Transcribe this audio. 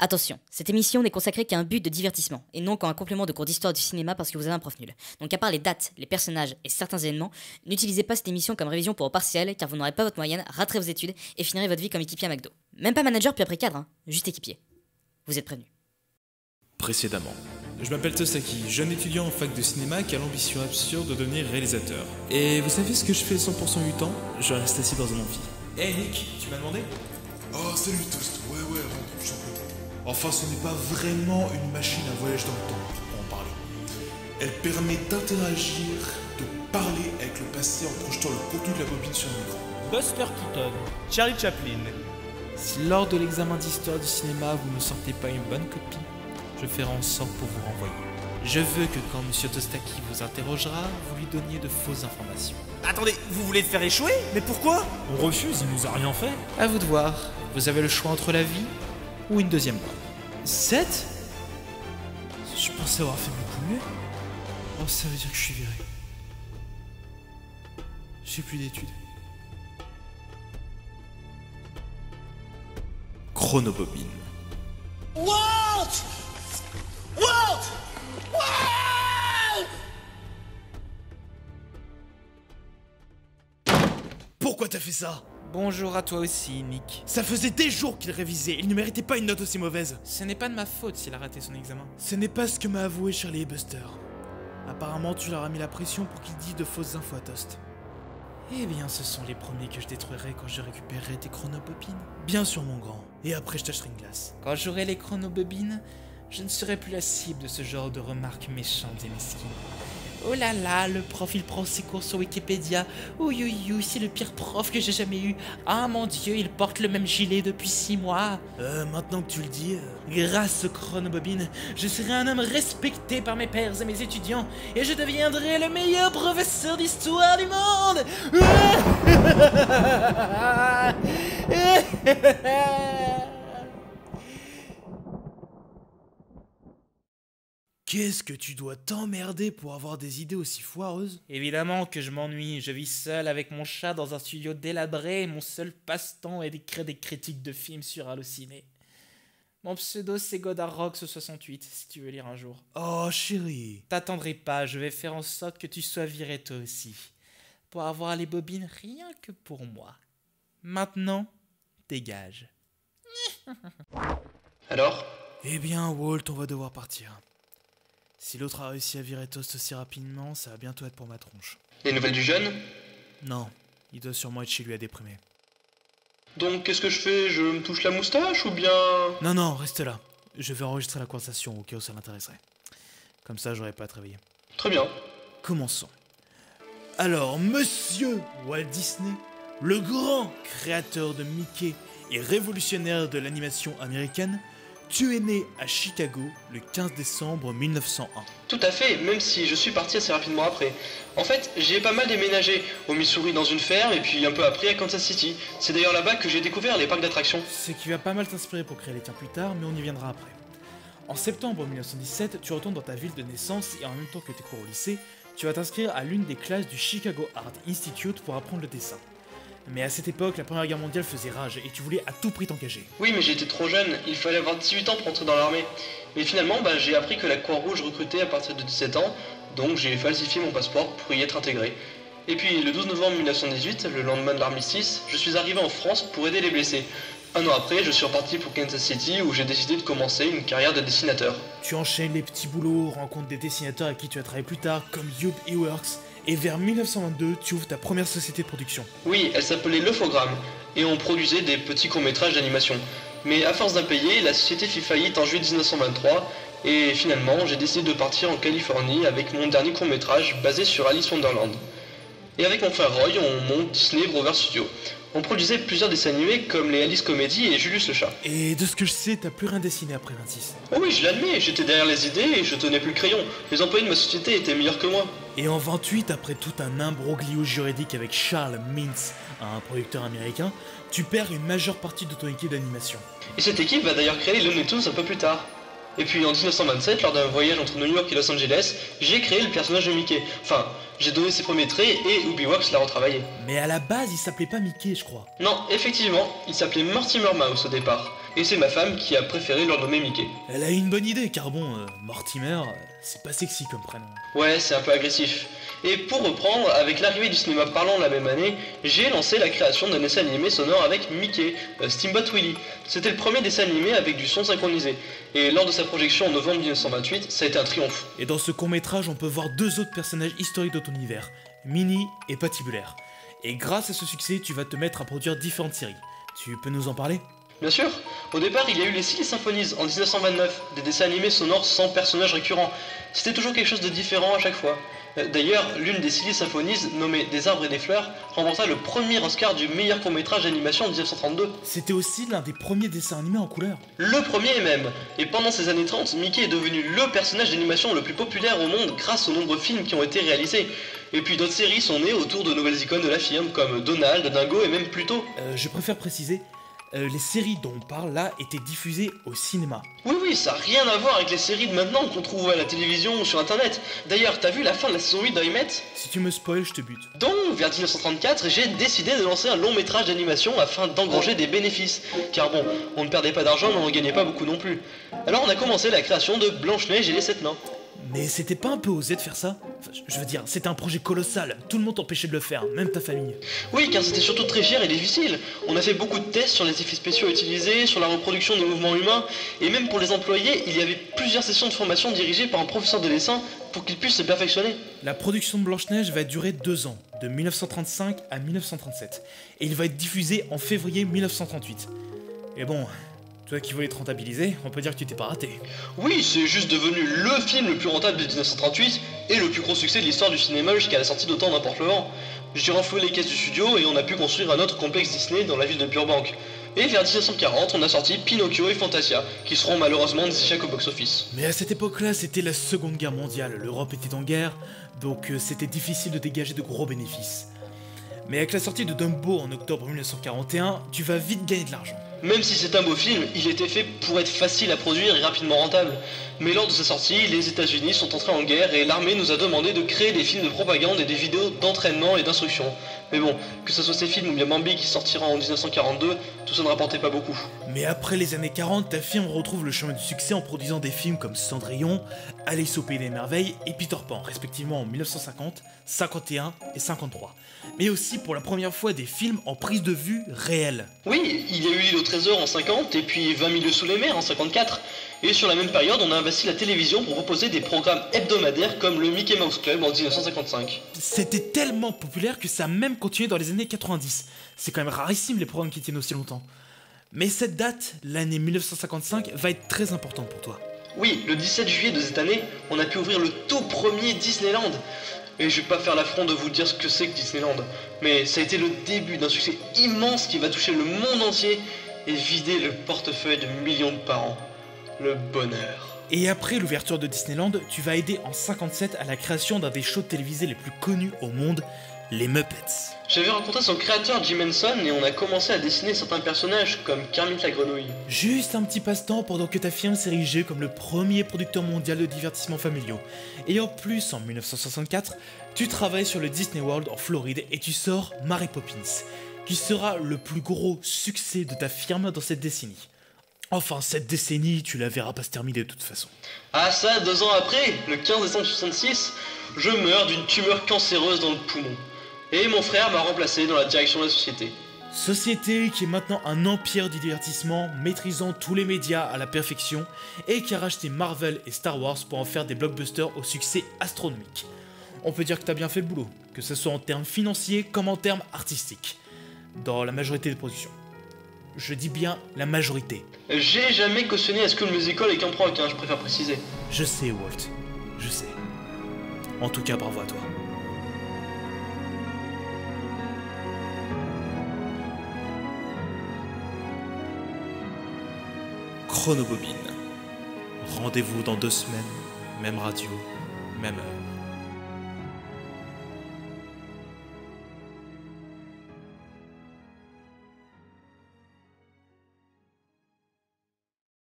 Attention, cette émission n'est consacrée qu'à un but de divertissement, et non qu'à un complément de cours d'histoire du cinéma parce que vous avez un prof nul. Donc à part les dates, les personnages et certains événements, n'utilisez pas cette émission comme révision pour vos partiels, car vous n'aurez pas votre moyenne, raterez vos études et finirez votre vie comme équipier à McDo. Même pas manager puis après cadre, hein, juste équipier. Vous êtes prévenus. Précédemment. Je m'appelle Tostaki, jeune étudiant en fac de cinéma qui a l'ambition absurde de devenir réalisateur. Et vous savez ce que je fais 100% du temps? Je reste assis dans un amphi. Hey Nick, tu m'as demandé? Oh salut Toast, ouais, rentre, je t'en prie. Enfin, ce n'est pas vraiment une machine à voyage dans le temps, pour en parler. Elle permet d'interagir, de parler avec le passé en projetant le contenu de la bobine sur un écran. Buster Keaton, Charlie Chaplin. Si lors de l'examen d'histoire du cinéma vous ne sortez pas une bonne copie, je ferai en sorte pour vous renvoyer. Je veux que quand Monsieur Tostaki vous interrogera, vous lui donniez de fausses informations. Attendez, vous voulez te faire échouer? Mais pourquoi? On refuse, il nous a rien fait. À vous de voir. Vous avez le choix entre la vie ou une deuxième voie. 7? Je pensais avoir fait beaucoup mieux. Oh, ça veut dire que je suis viré. J'ai plus d'études. Chronobobine. Walt! Walt! Walt! Pourquoi t'as fait ça? Bonjour à toi aussi, Nick. Ça faisait des jours qu'il révisait, il ne méritait pas une note aussi mauvaise. Ce n'est pas de ma faute s'il a raté son examen. Ce n'est pas ce que m'a avoué Charlie et Buster. Apparemment, tu leur as mis la pression pour qu'ils disent de fausses infos à Toast. Eh bien, ce sont les premiers que je détruirai quand je récupérerai tes chronobobines. Bien sûr, mon grand. Et après, je t'achèterai une glace. Quand j'aurai les chronobobines, je ne serai plus la cible de ce genre de remarques méchantes et mesquines. Oh là là, le prof il prend ses cours sur Wikipédia. Ouï, c'est le pire prof que j'ai jamais eu. Ah mon dieu, il porte le même gilet depuis 6 mois. Maintenant que tu le dis... Grâce aux chronobobines, je serai un homme respecté par mes pairs et mes étudiants. Et je deviendrai le meilleur professeur d'histoire du monde. Qu'est-ce que tu dois t'emmerder pour avoir des idées aussi foireuses? Évidemment que je m'ennuie, je vis seul avec mon chat dans un studio délabré et mon seul passe-temps est d'écrire des critiques de films sur Allociné. Mon pseudo c'est Godarrox68 si tu veux lire un jour. Oh chérie. T'attendrai pas, je vais faire en sorte que tu sois viré toi aussi. Pour avoir les bobines rien que pour moi. Maintenant, dégage. Alors? Eh bien Walt, on va devoir partir. Si l'autre a réussi à virer Toast aussi rapidement, ça va bientôt être pour ma tronche. Les nouvelles du jeune? Non, il doit sûrement être chez lui à déprimer. Donc qu'est-ce que je fais? Je me touche la moustache ou bien... Non, reste là. Je vais enregistrer la conversation au cas où ça l'intéresserait. Comme ça, j'aurais pas à te réveiller. Très bien. Commençons. Alors, monsieur Walt Disney, le grand créateur de Mickey et révolutionnaire de l'animation américaine, tu es né à Chicago le 15 décembre 1901. Tout à fait, même si je suis parti assez rapidement après. En fait, j'ai pas mal déménagé, au Missouri dans une ferme et puis un peu après à Kansas City. C'est d'ailleurs là-bas que j'ai découvert les parcs d'attractions. C'est qui va pas mal t'inspirer pour créer les tiens plus tard, mais on y viendra après. En septembre 1917, tu retournes dans ta ville de naissance et en même temps que tes cours au lycée, tu vas t'inscrire à l'une des classes du Chicago Art Institute pour apprendre le dessin. Mais à cette époque, la Première Guerre mondiale faisait rage et tu voulais à tout prix t'engager. Oui, mais j'étais trop jeune, il fallait avoir 18 ans pour entrer dans l'armée. Mais finalement, j'ai appris que la Croix-Rouge recrutait à partir de 17 ans, donc j'ai falsifié mon passeport pour y être intégré. Et puis le 12 novembre 1918, le lendemain de l'armistice, je suis arrivé en France pour aider les blessés. Un an après, je suis reparti pour Kansas City où j'ai décidé de commencer une carrière de dessinateur. Tu enchaînes les petits boulots, rencontres des dessinateurs avec qui tu vas travailler plus tard, comme Hugh Eworks, et vers 1922, tu ouvres ta première société de production. Oui, elle s'appelait L'Euphogramme, et on produisait des petits courts-métrages d'animation. Mais à force d'impayés, la société fit faillite en juillet 1923, et finalement, j'ai décidé de partir en Californie avec mon dernier court-métrage basé sur Alice Wonderland. Et avec mon frère Roy, on monte Disney Brothers Studio. On produisait plusieurs dessins animés comme les Alice Comedy et Julius le chat. Et de ce que je sais, t'as plus rien dessiné après 26. Oh oui, je l'admets, j'étais derrière les idées et je tenais plus le crayon. Les employés de ma société étaient meilleurs que moi. Et en 28, après tout un imbroglio juridique avec Charles Mintz, un producteur américain, tu perds une majeure partie de ton équipe d'animation. Et cette équipe va d'ailleurs créer les Looney Tunes un peu plus tard. Et puis en 1927, lors d'un voyage entre New York et Los Angeles, j'ai créé le personnage de Mickey. Enfin, j'ai donné ses premiers traits et Ubi Wax l'a retravaillé. Mais à la base, il s'appelait pas Mickey, je crois. Non, effectivement, il s'appelait Mortimer Mouse au départ. Et c'est ma femme qui a préféré leur nommer Mickey. Elle a une bonne idée, car bon, Mortimer, c'est pas sexy comme prénom. Ouais, c'est un peu agressif. Et pour reprendre, avec l'arrivée du cinéma parlant la même année, j'ai lancé la création d'un dessin animé sonore avec Mickey, Steamboat Willie. C'était le premier dessin animé avec du son synchronisé. Et lors de sa projection en novembre 1928, ça a été un triomphe. Et dans ce court-métrage, on peut voir deux autres personnages historiques de ton univers, Minnie et Patibulaire. Et grâce à ce succès, tu vas te mettre à produire différentes séries. Tu peux nous en parler ? Bien sûr, au départ il y a eu les Silly Symphonies en 1929, des dessins animés sonores sans personnages récurrents. C'était toujours quelque chose de différent à chaque fois. D'ailleurs, l'une des Silly Symphonies, nommée Des arbres et des fleurs, remporta le premier Oscar du meilleur court-métrage d'animation en 1932. C'était aussi l'un des premiers dessins animés en couleur. Le premier même. Et pendant ces années 30, Mickey est devenu le personnage d'animation le plus populaire au monde grâce aux nombreux films qui ont été réalisés. Et puis d'autres séries sont nées autour de nouvelles icônes de la firme, comme Donald, Dingo et même Pluto. Je préfère préciser, les séries dont on parle là étaient diffusées au cinéma. Oui, ça n'a rien à voir avec les séries de maintenant qu'on trouve à la télévision ou sur internet. D'ailleurs, t'as vu la fin de la saison 8 d'I Met ? Si tu me spoil, je te bute. Donc, vers 1934, j'ai décidé de lancer un long métrage d'animation afin d'engranger des bénéfices. Car bon, on ne perdait pas d'argent mais on ne gagnait pas beaucoup non plus. Alors on a commencé la création de Blanche-Neige et les 7 nains. Mais c'était pas un peu osé de faire ça ? Enfin, je veux dire, c'était un projet colossal, tout le monde t'empêchait de le faire, même ta famille. Oui, car c'était surtout très cher et difficile. On a fait beaucoup de tests sur les effets spéciaux utilisés, sur la reproduction des mouvements humains, et même pour les employés, il y avait plusieurs sessions de formation dirigées par un professeur de dessin pour qu'ils puissent se perfectionner. La production de Blanche-Neige va durer 2 ans, de 1935 à 1937, et il va être diffusé en février 1938. Et bon, toi qui voulais te rentabiliser, on peut dire que tu t'es pas raté. Oui, c'est juste devenu le film le plus rentable de 1938 et le plus gros succès de l'histoire du cinéma jusqu'à la sortie d'Autant n'importe le vent. J'ai renfloué les caisses du studio et on a pu construire un autre complexe Disney dans la ville de Burbank. Et vers 1940, on a sorti Pinocchio et Fantasia, qui seront malheureusement des échecs au box-office. Mais à cette époque-là, c'était la Seconde Guerre mondiale, l'Europe était en guerre, donc c'était difficile de dégager de gros bénéfices. Mais avec la sortie de Dumbo en octobre 1941, tu vas vite gagner de l'argent. Même si c'est un beau film, il était fait pour être facile à produire et rapidement rentable. Mais lors de sa sortie, les États-Unis sont entrés en guerre et l'armée nous a demandé de créer des films de propagande et des vidéos d'entraînement et d'instruction. Mais bon, que ce soit ces films ou bien Bambi qui sortira en 1942, tout ça ne rapportait pas beaucoup. Mais après les années 40, ta firme retrouve le chemin du succès en produisant des films comme Cendrillon, Alice au Pays des Merveilles et Peter Pan, respectivement en 1950, 51 et 53. Mais aussi pour la première fois des films en prise de vue réelle. Oui, il y a eu L'île au trésor en 50 et puis 20 milieux sous les mers en 54. Et sur la même période, on a investi la télévision pour proposer des programmes hebdomadaires comme le Mickey Mouse Club en 1955. C'était tellement populaire que ça a même continué dans les années 90. C'est quand même rarissime les programmes qui tiennent aussi longtemps. Mais cette date, l'année 1955, va être très importante pour toi. Oui, le 17 juillet de cette année, on a pu ouvrir le tout premier Disneyland. Et je vais pas faire l'affront de vous dire ce que c'est que Disneyland, mais ça a été le début d'un succès immense qui va toucher le monde entier et vider le portefeuille de millions de parents. Le bonheur. Et après l'ouverture de Disneyland, tu vas aider en 57 à la création d'un des shows télévisés les plus connus au monde, les Muppets. J'avais rencontré son créateur Jim Henson et on a commencé à dessiner certains personnages comme Kermit la grenouille. Juste un petit passe-temps pendant que ta firme s'est érigée comme le premier producteur mondial de divertissements familiaux. Et en plus, en 1964, tu travailles sur le Disney World en Floride et tu sors Mary Poppins, qui sera le plus gros succès de ta firme dans cette décennie. Enfin, cette décennie, tu la verras pas se terminer de toute façon. Ah ça, 2 ans après, le 15 décembre 66, je meurs d'une tumeur cancéreuse dans le poumon. Et mon frère m'a remplacé dans la direction de la société. Société qui est maintenant un empire du divertissement, maîtrisant tous les médias à la perfection, et qui a racheté Marvel et Star Wars pour en faire des blockbusters au succès astronomique. On peut dire que t'as bien fait le boulot, que ce soit en termes financiers comme en termes artistiques, dans la majorité des productions. Je dis bien la majorité. J'ai jamais cautionné à School Musical avec un proc, je préfère préciser. Je sais, Walt, je sais. En tout cas, bravo à toi. Chronobobine. Rendez-vous dans 2 semaines, même radio, même heure.